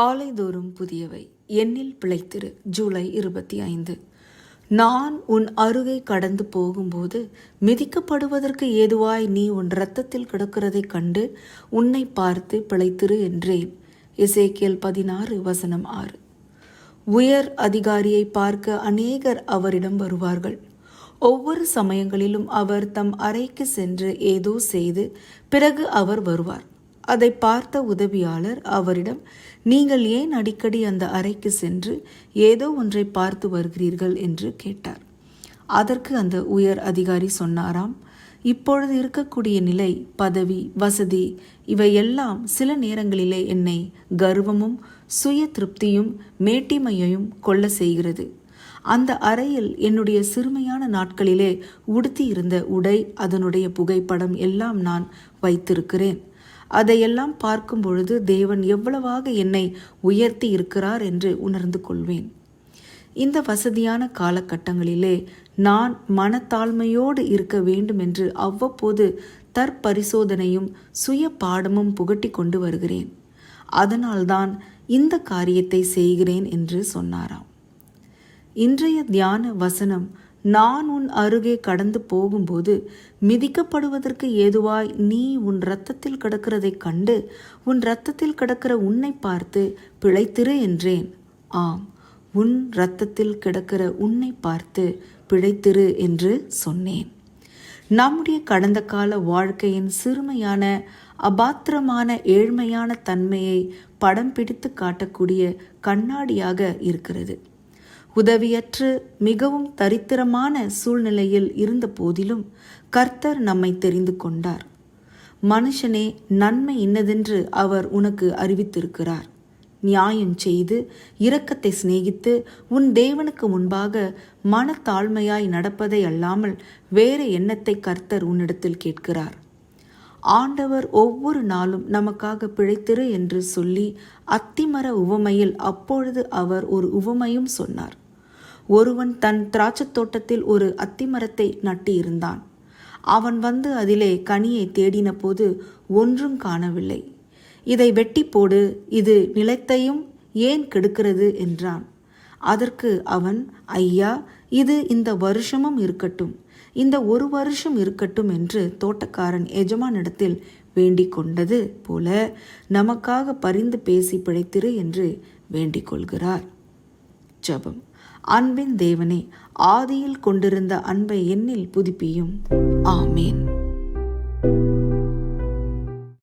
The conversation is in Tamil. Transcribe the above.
காலைதோறும் புதியவை எண்ணில் பிழைத்திரு. ஜூலை 25. நான் உன் அருகே கடந்து போகும்போது மிதிக்கப்படுவதற்கு ஏதுவாய் நீ உன் இரத்தத்தில் கிடக்கிறதைக் கண்டு உன்னை பார்த்து பிழைத்திரு என்றேன். எசேக்கியேல் 16:6. உயர் அதிகாரியை பார்க்க அநேகர் அவரிடம் வருவார்கள். ஒவ்வொரு சமயங்களிலும் அவர் தம் அறைக்கு சென்று ஏதோ செய்து பிறகு அவர் வருவார். அதை பார்த்த உதவியாளர் அவரிடம், நீங்கள் ஏன் அடிக்கடி அந்த அறைக்கு சென்று ஏதோ ஒன்றை பார்த்து வருகிறீர்கள் என்று கேட்டார். அதற்கு அந்த உயர் அதிகாரி சொன்னாராம், இப்பொழுது இருக்கக்கூடிய நிலை, பதவி, வசதி இவையெல்லாம் சில நேரங்களிலே என்னை கர்வமும் சுய திருப்தியும் மேட்டிமையையும் கொள்ள செய்கிறது. அந்த அறையில் என்னுடைய சிறுமையான நாட்களிலே உடுத்தி இருந்த உடை, அதனுடைய புகைப்படம் எல்லாம் நான் வைத்திருக்கிறேன். அதையெல்லாம் பார்க்கும் பொழுது தேவன் எவ்வளவாக என்னை உயர்த்தி இருக்கிறார் என்று உணர்ந்து கொள்வேன். இந்த வசதியான காலகட்டங்களிலே நான் மனத்தாழ்மையோடு இருக்க வேண்டும் என்று அவ்வப்போது தற்பரிசோதனையும் சுய பாடமும் புகட்டி கொண்டு வருகிறேன். அதனால்தான் இந்த காரியத்தை செய்கிறேன் என்று சொன்னாராம். இன்றைய தியான வசனம், நான் உன் அருகே கடந்து போகும்போது மிதிக்கப்படுவதற்கு ஏதுவாய் நீ உன் இரத்தத்தில் கிடக்கிறதைக் கண்டு உன் இரத்தத்தில் கிடக்கிற உன்னை பார்த்து பிழைத்திரு என்றேன். ஆம், உன் இரத்தத்தில் கிடக்கிற உன்னை பார்த்து பிழைத்திரு என்று சொன்னேன். நம்முடைய கடந்த கால வாழ்க்கையின் சிறுமையான, அபாத்திரமான, ஏழ்மையான தன்மையை படம் பிடித்து காட்டக்கூடிய கண்ணாடியாக இருக்கிறது. உதவியற்று மிகவும் தரித்திரமான சூழ்நிலையில் இருந்த போதிலும் கர்த்தர் நம்மை தெரிந்து கொண்டார். மனுஷனே, நன்மை இன்னதென்று அவர் உனக்கு அறிவித்திருக்கிறார். நியாயம் செய்து இரக்கத்தை சிநேகித்து உன் தேவனுக்கு முன்பாக மனத்தாழ்மையாய் நடப்பதை அல்லாமல் வேறு எண்ணத்தை கர்த்தர் உன்னிடத்தில் கேட்கிறார். ஆண்டவர் ஒவ்வொரு நாளும் நமக்காக பிழைத்திரு என்று சொல்லி அத்திமர உவமையில் அப்பொழுது அவர் ஒரு உவமையும் சொன்னார். ஒருவன் தன் திராட்சைத் தோட்டத்தில் ஒரு அத்திமரத்தை நட்டியிருந்தான். அவன் வந்து அதிலே கனியை தேடின போது ஒன்றும் காணவில்லை. இதை வெட்டி போடு, இது நிலத்தையும் ஏன் கெடுக்கிறது என்றான். அதற்கு அவன், ஐயா, இது இந்த வருஷமும் இருக்கட்டும், இந்த ஒரு வருஷம் இருக்கட்டும் என்று தோட்டக்காரன் எஜமானிடத்தில் வேண்டிக் கொண்டது போல நமக்காக பரிந்து பேசி பிழைத்திரு என்று வேண்டிக் கொள்கிறார். ஜெபம். அன்பின் தேவனே, ஆதியில் கொண்டிருந்த அன்பை என்னில் புதுப்பியும். ஆமேன்.